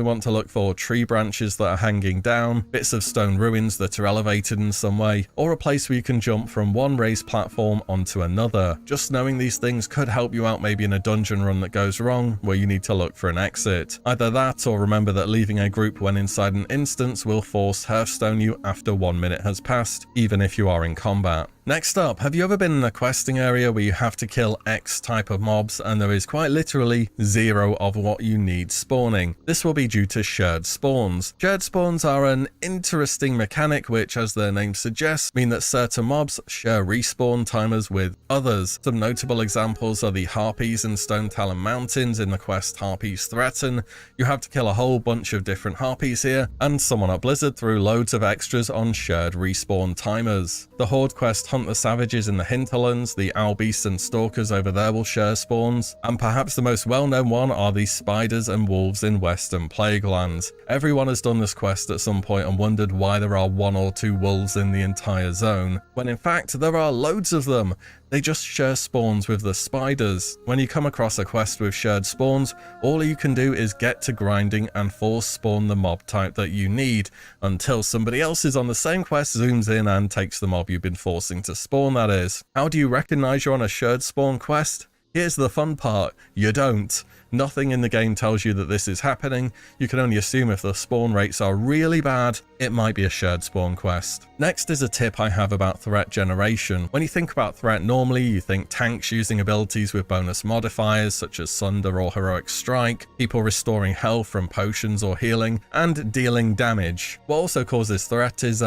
want to look for tree branches that are hanging down, bits of stone ruins that are elevated in some way, or a place where you can jump from one raised platform onto another. Just knowing these things could help you out maybe in a dungeon run that goes wrong where you need to look for an exit. Either that or remember that leaving a group when inside an instance will force Hearthstone you after 1 minute has passed, even if you are in combat. Next up, have you ever been in a questing area where you have to kill X type of mobs and there is quite literally zero of what you need spawning? This will be due to shared spawns. Shared spawns are an interesting mechanic which, as their name suggests, mean that certain mobs share respawn timers with others. Some notable examples are the Harpies in Stone Talon Mountains in the quest Harpies Threaten. You have to kill a whole bunch of different Harpies here, and someone at Blizzard threw loads of extras on shared respawn timers. The Horde quest Hunt the Savages in the Hinterlands, the Owl Beasts and Stalkers over there will share spawns, and perhaps the most well-known one are the Spiders and Wolves in Western Plaguelands. Everyone has done this quest at some point and wondered why there are 1 or 2 wolves in the entire zone, when in fact there are loads of them. They just share spawns with the spiders. When you come across a quest with shared spawns, all you can do is get to grinding and force spawn the mob type that you need, until somebody else is on the same quest, zooms in and takes the mob you've been forcing to spawn, that is. How do you recognize you're on a shared spawn quest? Here's the fun part, you don't. Nothing in the game tells you that this is happening. You can only assume if the spawn rates are really bad, it might be a shared spawn quest. Next is a tip I have about threat generation. When you think about threat normally, you think tanks using abilities with bonus modifiers such as Sunder or Heroic Strike, people restoring health from potions or healing, and dealing damage. What also causes threat is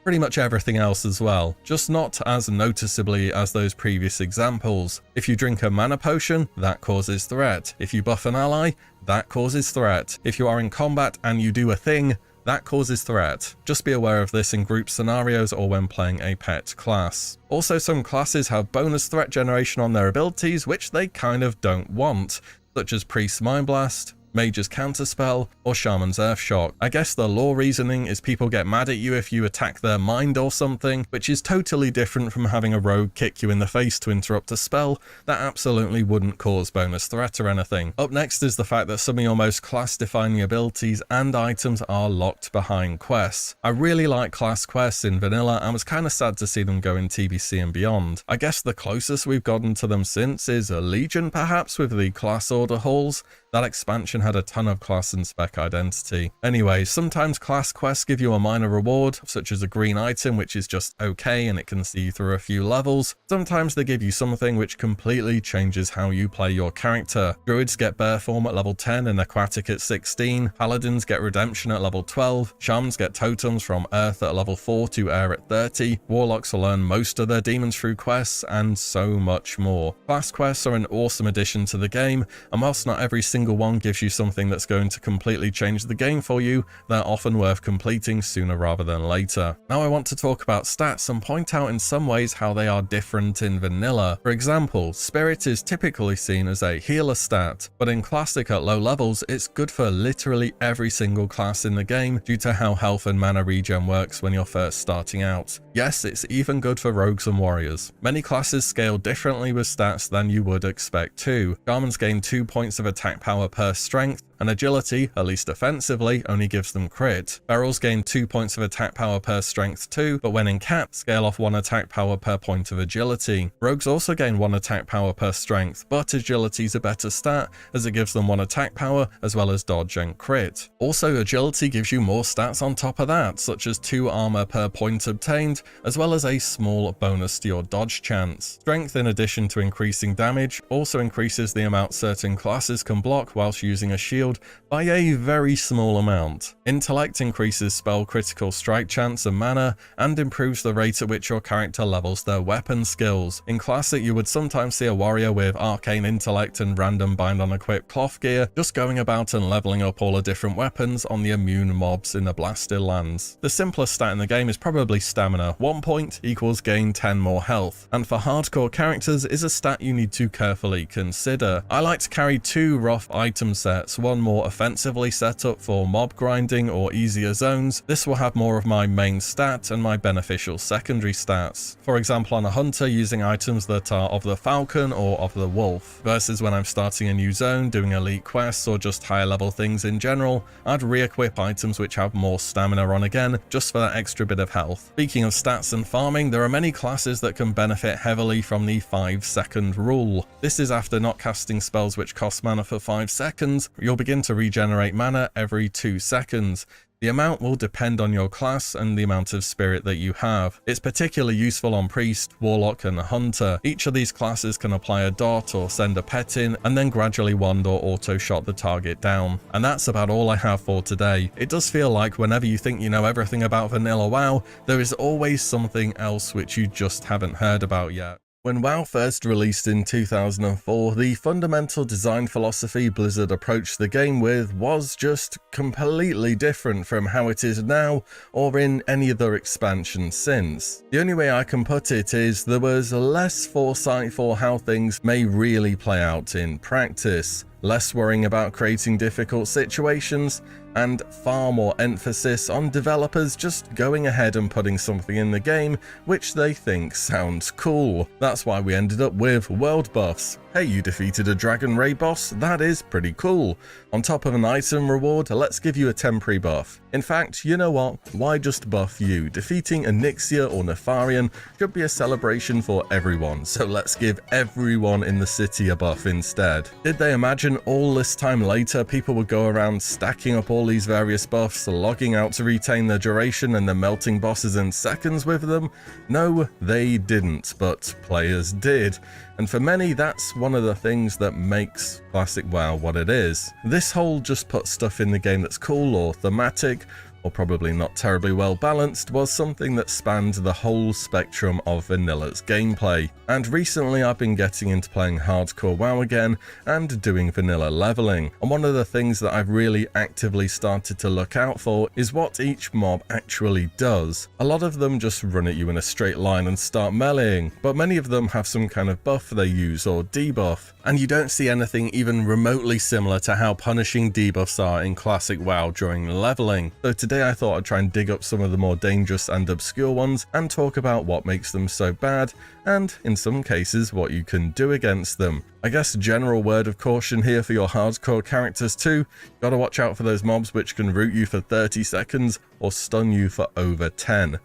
pretty much everything else as well, just not as noticeably as those previous examples. If you drink a mana potion, that causes threat. If you buff an ally, that causes threat. If you are in combat and you do a thing, that causes threat. Just be aware of this in group scenarios or when playing a pet class. Also, some classes have bonus threat generation on their abilities, which they kind of don't want, such as Priest's Mind Blast, Mage's Counterspell, or Shaman's Earthshock. I guess the lore reasoning is people get mad at you if you attack their mind or something, which is totally different from having a rogue kick you in the face to interrupt a spell that absolutely wouldn't cause bonus threat or anything. Up next is the fact that some of your most class-defining abilities and items are locked behind quests. I really like class quests in vanilla and was kind of sad to see them go in TBC and beyond. I guess the closest we've gotten to them since is a Legion perhaps with the class order halls. That expansion had a ton of class and spec identity. Anyway, sometimes class quests give you a minor reward, such as a green item which is just okay and it can see you through a few levels. Sometimes they give you something which completely changes how you play your character. Druids get Bear Form at level 10 and Aquatic at 16, Paladins get Redemption at level 12, Shamans get Totems from Earth at level 4 to Air at 30, Warlocks will earn most of their demons through quests, and so much more. Class quests are an awesome addition to the game, and whilst not every single one gives you something that's going to completely change the game for you, they're often worth completing sooner rather than later. Now I want to talk about stats and point out in some ways how they are different in vanilla. For example, Spirit is typically seen as a healer stat, but in Classic at low levels it's good for literally every single class in the game due to how health and mana regen works when you're first starting out. Yes, it's even good for rogues and warriors. Many classes scale differently with stats than you would expect too. Shamans gain 2 points of attack power per strength, and agility, at least offensively, only gives them crit. Ferals gain 2 points of attack power per strength too, but when in cap, scale off 1 attack power per point of agility. Rogues also gain 1 attack power per strength, but agility's a better stat as it gives them 1 attack power as well as dodge and crit. Also, agility gives you more stats on top of that, such as 2 armor per point obtained, as well as a small bonus to your dodge chance. Strength, in addition to increasing damage, also increases the amount certain classes can block whilst using a shield by a very small amount. Intellect increases spell critical strike chance and mana, and improves the rate at which your character levels their weapon skills. In Classic, you would sometimes see a warrior with arcane intellect and random bind on equipped cloth gear, just going about and leveling up all the different weapons on the immune mobs in the blasted lands. The simplest stat in the game is probably stamina. 1 point equals gain 10 more health, and for hardcore characters is a stat you need to carefully consider. I like to carry 2 rough item sets, one more offensively set up for mob grinding or easier zones. This will have more of my main stat and my beneficial secondary stats. For example, on a hunter, using items that are of the falcon or of the wolf, versus when I'm starting a new zone, doing elite quests or just higher level things in general, I'd re-equip items which have more stamina on again, just for that extra bit of health. Speaking of stats and farming, there are many classes that can benefit heavily from the 5-second rule. This is after not casting spells which cost mana for 5 seconds, you'll begin to regenerate mana every 2 seconds. The amount will depend on your class and the amount of spirit that you have. It's particularly useful on Priest, Warlock and Hunter. Each of these classes can apply a dot or send a pet in, and then gradually wand or auto-shot the target down. And that's about all I have for today. It does feel like whenever you think you know everything about vanilla WoW, there is always something else which you just haven't heard about yet. When WoW first released in 2004, the fundamental design philosophy Blizzard approached the game with was just completely different from how it is now or in any other expansion since. The only way I can put it is there was less foresight for how things may really play out in practice, less worrying about creating difficult situations, and far more emphasis on developers just going ahead and putting something in the game which they think sounds cool. That's why we ended up with world buffs. Hey, you defeated a dragon raid boss? That is pretty cool. On top of an item reward, let's give you a temporary buff. In fact, you know what? Why just buff you? Defeating a Nyxia or Nefarian should be a celebration for everyone, so let's give everyone in the city a buff instead. Did they imagine all this time later people would go around stacking up all these various buffs, logging out to retain their duration and then melting bosses in seconds with them? No, they didn't, but players did. And for many, that's one of the things that makes Classic WoW what it is. This whole just put stuff in the game that's cool or thematic, or probably not terribly well balanced, was something that spanned the whole spectrum of Vanilla's gameplay. And recently I've been getting into playing hardcore WoW again and doing vanilla leveling, and one of the things that I've really actively started to look out for is what each mob actually does. A lot of them just run at you in a straight line and start meleeing, but many of them have some kind of buff they use or debuff, and you don't see anything even remotely similar to how punishing debuffs are in classic WoW during leveling. So today I thought I'd try and dig up some of the more dangerous and obscure ones and talk about what makes them so bad, and in some cases what you can do against them. I guess general word of caution here for your hardcore characters too, gotta watch out for those mobs which can root you for 30 seconds or stun you for over 10.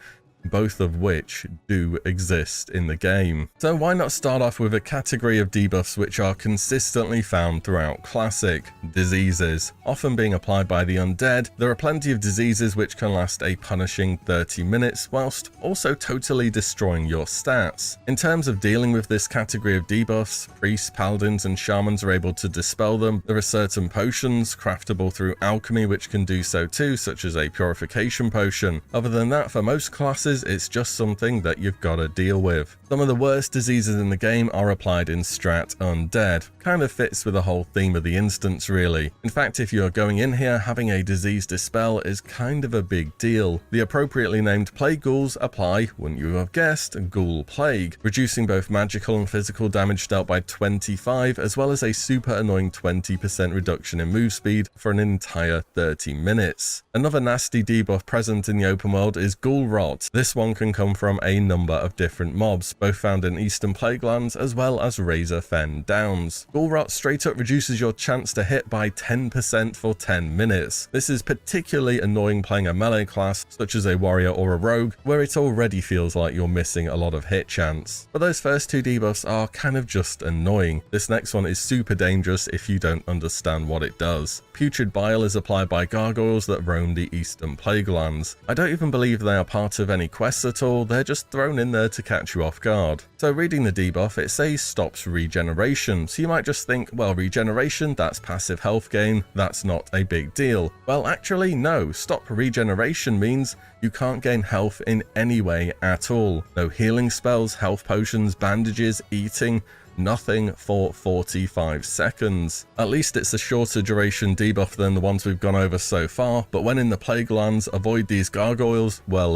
Both of which do exist in the game. So why not start off with a category of debuffs which are consistently found throughout Classic: diseases. Often being applied by the undead, there are plenty of diseases which can last a punishing 30 minutes whilst also totally destroying your stats. In terms of dealing with this category of debuffs, priests, paladins and shamans are able to dispel them. There are certain potions craftable through alchemy which can do so too, such as a purification potion. Other than that, for most classes it's just something that you've got to deal with. Some of the worst diseases in the game are applied in Strat Undead. Kind of fits with the whole theme of the instance really. In fact, if you're going in here, having a disease dispel is kind of a big deal. The appropriately named plague ghouls apply, wouldn't you have guessed, Ghoul Plague, reducing both magical and physical damage dealt by 25, as well as a super annoying 20% reduction in move speed for an entire 30 minutes. Another nasty debuff present in the open world is Ghoul Rot. This one can come from a number of different mobs, both found in Eastern Plaguelands as well as Razor Fen Downs. Ghoul Rot straight up reduces your chance to hit by 10% for 10 minutes. This is particularly annoying playing a melee class such as a warrior or a rogue, where it already feels like you're missing a lot of hit chance. But those first two debuffs are kind of just annoying. This next one is super dangerous if you don't understand what it does. Putrid Bile is applied by gargoyles that roam the Eastern Plaguelands. I don't even believe they are part of any quests at all, they're just thrown in there to catch you off guard. So reading the debuff, it says stops regeneration, so you might just think, well, regeneration, that's passive health gain, that's not a big deal. Well, actually no, stop regeneration means you can't gain health in any way at all. No healing spells, health potions, bandages, eating, nothing for 45 seconds. At least it's a shorter duration debuff than the ones we've gone over so far, but when in the Plaguelands, avoid these gargoyles, well,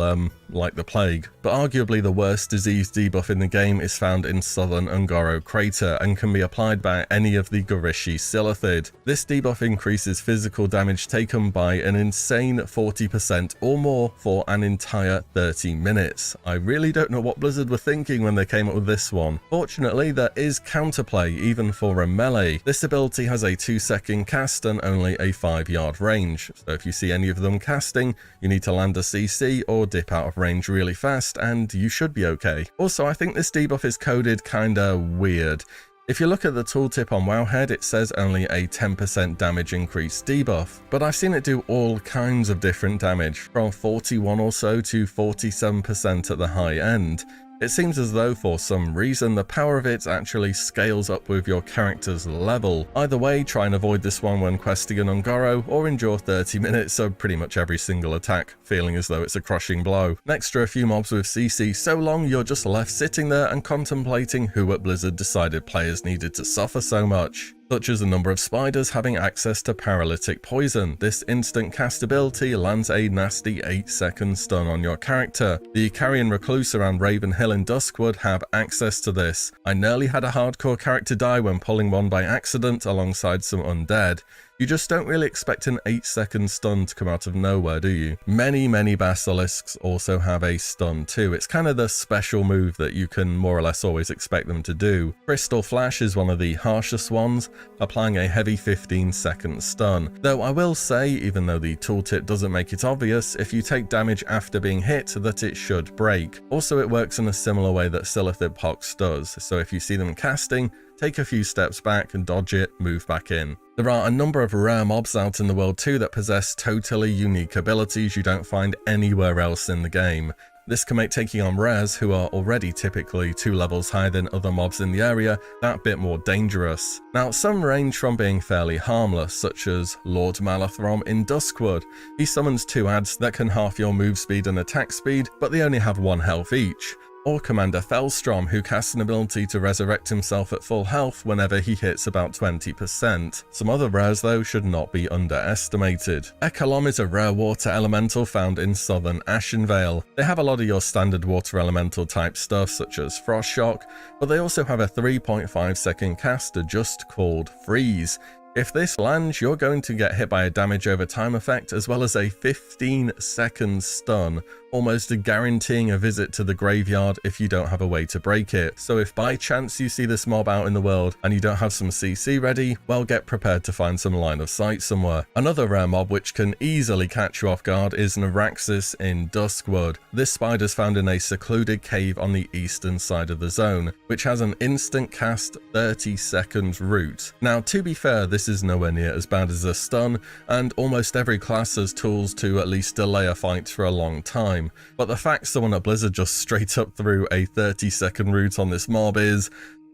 like the plague. But arguably the worst disease debuff in the game is found in Southern Ungaro Crater and can be applied by any of the Garishi Silithid. This debuff increases physical damage taken by an insane 40% or more for an entire 30 minutes. I really don't know what Blizzard were thinking when they came up with this one. Fortunately, there is counterplay even for a melee. This ability has a 2-second cast and only a 5-yard range, so if you see any of them casting, you need to land a CC or dip out of range really fast and you should be okay. Also, I think this debuff is coded kinda weird. If you look at the tooltip on Wowhead, it says only a 10% damage increase debuff, but I've seen it do all kinds of different damage, from 41 or so to 47% at the high end. It seems as though for some reason the power of it actually scales up with your character's level. Either way, try and avoid this one when questing an Ungaro, or endure 30 minutes of pretty much every single attack, feeling as though it's a crushing blow. Next are a few mobs with CC so long you're just left sitting there and contemplating who at Blizzard decided players needed to suffer so much. Such as the number of spiders having access to paralytic poison. This instant cast ability lands a nasty 8-second stun on your character. The Carrion Recluse around Ravenhill and Duskwood have access to this. I nearly had a hardcore character die when pulling one by accident alongside some undead. You just don't really expect an 8-second stun to come out of nowhere, do you? Many basilisks also have a stun too. It's kind of the special move that you can more or less always expect them to do. Crystal Flash is one of the harshest ones, applying a heavy 15-second stun. Though I will say, even though the tooltip doesn't make it obvious, if you take damage after being hit, that it should break. Also, it works in a similar way that Silithid Pox does, so if you see them casting, take a few steps back and dodge it, move back in. There are a number of rare mobs out in the world too that possess totally unique abilities you don't find anywhere else in the game. This can make taking on rares, who are already typically 2 levels higher than other mobs in the area, that bit more dangerous. Now, some range from being fairly harmless, such as Lord Malathrom in Duskwood. He summons 2 adds that can half your move speed and attack speed, but they only have 1 health each. Or Commander Felstrom, who casts an ability to resurrect himself at full health whenever he hits about 20%. Some other rares though should not be underestimated. Ekalom is a rare water elemental found in southern Ashenvale. They have a lot of your standard water elemental type stuff such as Frost Shock, but they also have a 3.5 second caster just called Freeze. If this lands, you're going to get hit by a damage over time effect as well as a 15-second stun, almost guaranteeing a visit to the graveyard if you don't have a way to break it. So if by chance you see this mob out in the world and you don't have some CC ready, well, get prepared to find some line of sight somewhere. Another rare mob which can easily catch you off guard is Naraxis in Duskwood. This spider's found in a secluded cave on the eastern side of the zone, which has an instant cast 30-second route. Now, to be fair, this is nowhere near as bad as a stun, and almost every class has tools to at least delay a fight for a long time. But the fact someone at Blizzard just straight up threw a 30-second route on this mob is,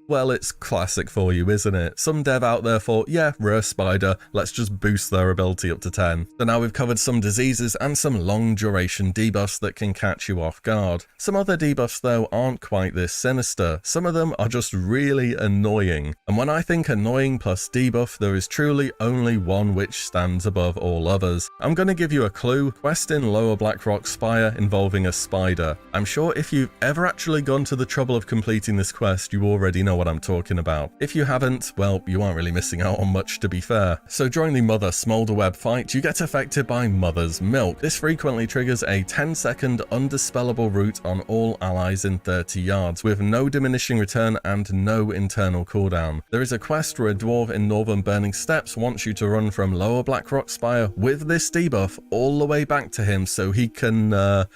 well, it's classic for you, isn't it? Some dev out there thought, yeah, rare spider, let's just boost their ability up to 10. So now we've covered some diseases and some long duration debuffs that can catch you off guard. Some other debuffs though aren't quite this sinister. Some of them are just really annoying. And when I think annoying plus debuff, there is truly only one which stands above all others. I'm going to give you a clue. Quest in Lower Blackrock Spire involving a spider. I'm sure if you've ever actually gone to the trouble of completing this quest, you already know what I'm talking about. If you haven't, well, you aren't really missing out on much, to be fair. So during the Mother Smolderweb fight, you get affected by Mother's Milk. This frequently triggers a 10-second undispellable route on all allies in 30 yards, with no diminishing return and no internal cooldown. There is a quest where a dwarf in Northern Burning Steppes wants you to run from Lower Blackrock Spire with this debuff all the way back to him so he can,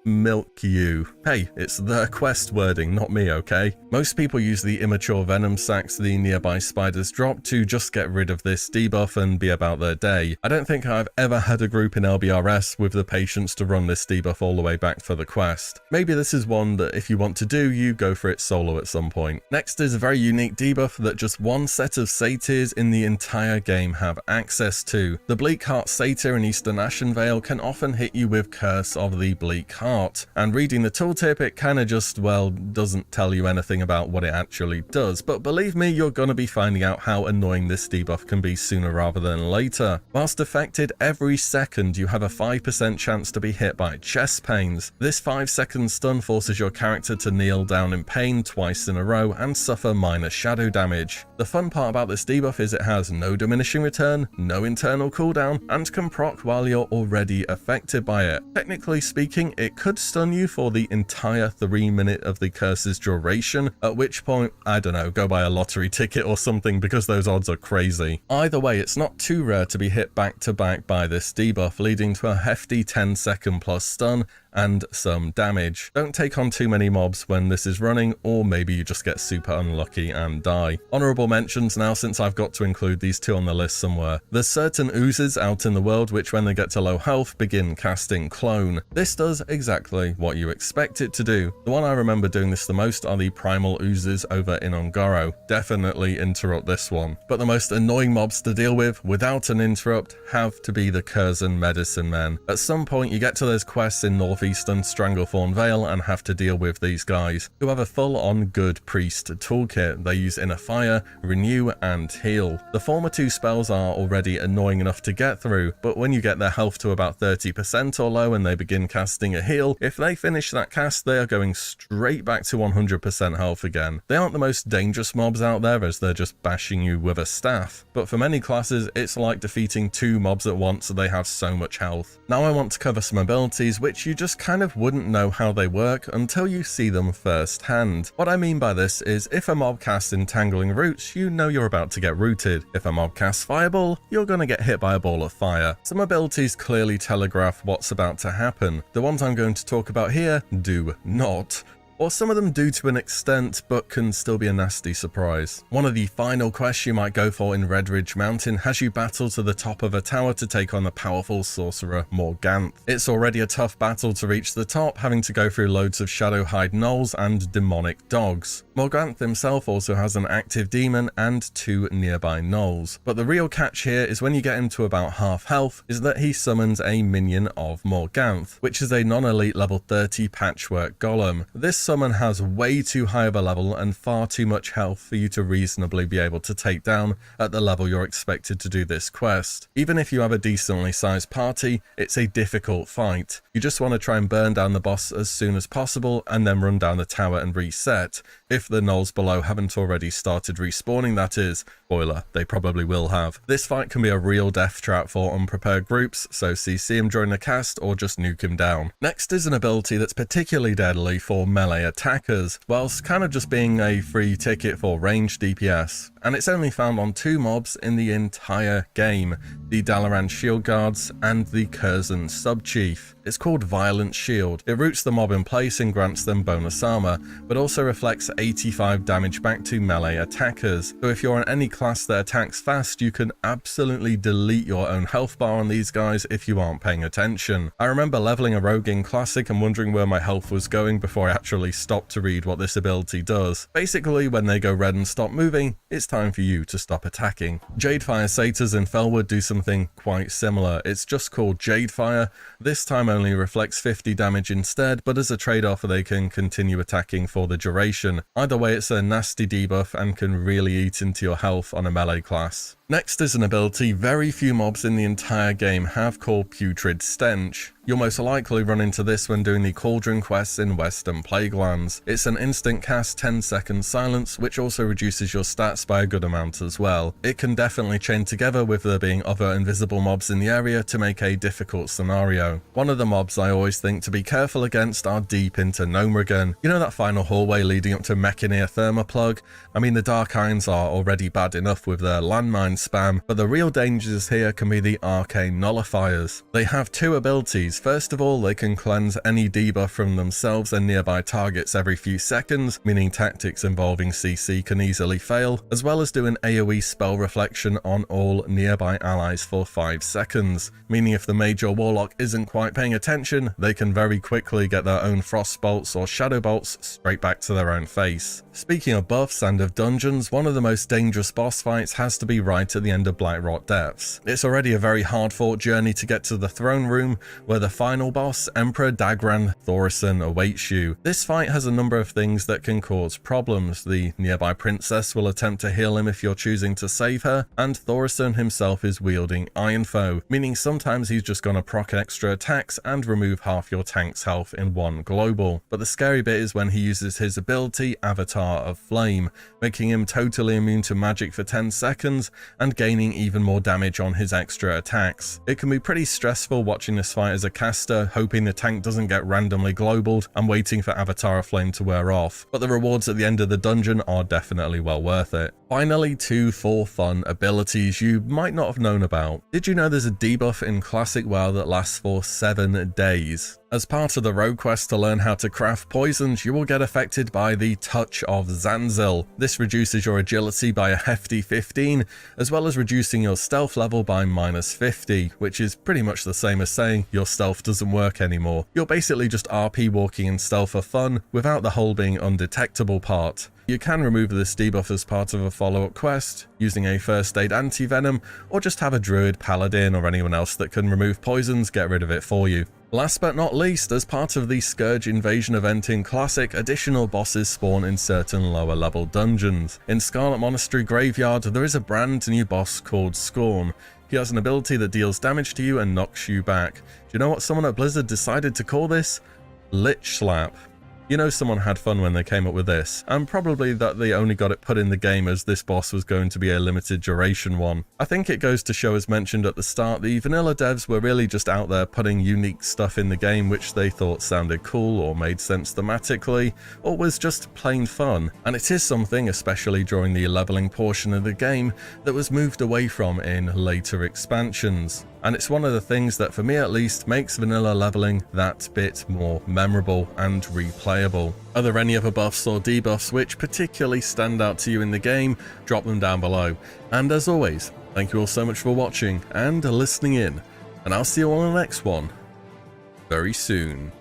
milk you. Hey, it's their quest wording, not me, okay? Most people use the immature venom sacs the nearby spiders drop to just get rid of this debuff and be about their day. I don't think I've ever had a group in LBRS with the patience to run this debuff all the way back for the quest. Maybe this is one that if you want to do, you go for it solo at some point. Next is a very unique debuff that just one set of satyrs in the entire game have access to. The Bleakheart satyr in Eastern Ashenvale can often hit you with Curse of the Bleak Heart. And reading the tooltip, it kinda just, well, doesn't tell you anything about what it actually does, but believe me, you're gonna be finding out how annoying this debuff can be sooner rather than later. Whilst affected, every second you have a 5% chance to be hit by chest pains. This 5-second stun forces your character to kneel down in pain twice in a row and suffer minor shadow damage. The fun part about this debuff is it has no diminishing return, no internal cooldown, and can proc while you're already affected by it. Technically speaking, it could stun you for the entire 3 minute of the curse's duration, at which point, I don't know, go buy a lottery ticket or something because those odds are crazy. Either way, it's not too rare to be hit back to back by this debuff, leading to a hefty 10-second plus stun and some damage. Don't take on too many mobs when this is running, or maybe you just get super unlucky and die. Honorable mentions now, since I've got to include these two on the list somewhere. There's certain oozes out in the world which when they get to low health begin casting Clone. This does exactly what you expect it to do. The one I remember doing this the most are the primal oozes over in Ungoro. Definitely interrupt this one. But the most annoying mobs to deal with without an interrupt have to be the Curzon Medicine Men. At some point you get to those quests in Northeastern Stranglethorn Vale and have to deal with these guys, who have a full-on good priest toolkit. They use Inner Fire, Renew, and Heal. The former two spells are already annoying enough to get through, but when you get their health to about 30% or low and they begin casting a heal, if they finish that cast, they are going straight back to 100% health again. They aren't the most dangerous mobs out there as they're just bashing you with a staff, but for many classes it's like defeating two mobs at once, they have so much health. Now I want to cover some abilities which you just kind of wouldn't know how they work until you see them firsthand. What I mean by this is if a mob casts Entangling Roots, you know you're about to get rooted. If a mob casts Fireball, you're gonna get hit by a ball of fire. Some abilities clearly telegraph what's about to happen. The ones I'm going to talk about here do not. or some of them do to an extent but can still be a nasty surprise. One of the final quests you might go for in Red Ridge Mountain has you battle to the top of a tower to take on the powerful sorcerer Morganth. It's already a tough battle to reach the top, having to go through loads of Shadowhide gnolls and demonic dogs. Morganth himself also has an active demon and 2 nearby gnolls, but the real catch here is when you get him to about half health is that he summons a minion of Morganth, which is a non-elite level 30 patchwork golem. This summon has way too high of a level and far too much health for you to reasonably be able to take down at the level you're expected to do this quest. Even if you have a decently sized party, it's a difficult fight. You just want to try and burn down the boss as soon as possible and then run down the tower and reset. If the gnolls below haven't already started respawning, that is. Spoiler, they probably will have. This fight can be a real death trap for unprepared groups, so CC him during the cast or just nuke him down. Next is an ability that's particularly deadly for melee attackers, whilst kind of just being a free ticket for ranged DPS. And it's only found on 2 mobs in the entire game, the Dalaran Shield Guards and the Curzon Subchief. It's called Violent Shield. It roots the mob in place and grants them bonus armor, but also reflects 85 damage back to melee attackers. So if you're on any class that attacks fast, you can absolutely delete your own health bar on these guys if you aren't paying attention. I remember leveling a rogue in Classic and wondering where my health was going before I actually stopped to read what this ability does. Basically, when they go red and stop moving, it's time for you to stop attacking. Jadefire Satyrs in Felwood do something quite similar. It's just called Jadefire. This time only reflects 50 damage instead, but as a trade-off they can continue attacking for the duration. Either way, it's a nasty debuff and can really eat into your health on a melee class. Next is an ability very few mobs in the entire game have, called Putrid Stench. You'll most likely run into this when doing the Cauldron quests in Western Plaguelands. It's an instant cast 10-second silence, which also reduces your stats by a good amount as well. It can definitely chain together with there being other invisible mobs in the area to make a difficult scenario. One of the mobs I always think to be careful against are deep into Gnomeregan. You know that final hallway leading up to Mechanir Thermoplug? I mean, the Dark Irons are already bad enough with their landmine spam, but the real dangers here can be the Arcane Nullifiers. They have 2 abilities. First of all, they can cleanse any debuff from themselves and nearby targets every few seconds, meaning tactics involving CC can easily fail, as well as do an AoE spell reflection on all nearby allies for 5 seconds, meaning if the mage or warlock isn't quite paying attention, they can very quickly get their own frost bolts or shadow bolts straight back to their own face. Speaking of buffs and of dungeons, one of the most dangerous boss fights has to be right at the end of Blightrot Depths. It's already a very hard fought journey to get to the throne room, where the final boss, Emperor Dagran Thaurissan, awaits you. This fight has a number of things that can cause problems. The nearby princess will attempt to heal him if you're choosing to save her, and Thaurissan himself is wielding Iron Foe, meaning sometimes he's just gonna proc extra attacks and remove half your tank's health in one global. But the scary bit is when he uses his ability, Avatar of Flame, making him totally immune to magic for 10 seconds and gaining even more damage on his extra attacks. It can be pretty stressful watching this fight as a caster, hoping the tank doesn't get randomly globaled and waiting for Avatar of Flame to wear off, but the rewards at the end of the dungeon are definitely well worth it. Finally, 2 for fun abilities you might not have known about. Did you know there's a debuff in Classic WoW that lasts for 7 days? As part of the rogue quest to learn how to craft poisons, you will get affected by the Touch of Zanzil. This reduces your agility by a hefty 15, as well as reducing your stealth level by -50, which is pretty much the same as saying your stealth doesn't work anymore. You're basically just RP walking in stealth for fun, without the whole being undetectable part. You can remove this debuff as part of a follow-up quest, using a first aid anti-venom, or just have a druid, paladin, or anyone else that can remove poisons get rid of it for you. Last but not least, as part of the Scourge Invasion event in Classic, additional bosses spawn in certain lower level dungeons. In Scarlet Monastery Graveyard, there is a brand new boss called Scorn. He has an ability that deals damage to you and knocks you back. Do you know what someone at Blizzard decided to call this? Lich Slap. You know someone had fun when they came up with this, and probably that they only got it put in the game as this boss was going to be a limited duration one. I think it goes to show, as mentioned at the start, the vanilla devs were really just out there putting unique stuff in the game which they thought sounded cool or made sense thematically, or was just plain fun. And it is something, especially during the leveling portion of the game, that was moved away from in later expansions. and it's one of the things that, for me at least, makes vanilla leveling that bit more memorable and replayable. Are there any other buffs or debuffs which particularly stand out to you in the game? Drop them down below. And as always, thank you all so much for watching and listening in, and I'll see you all in the next one very soon.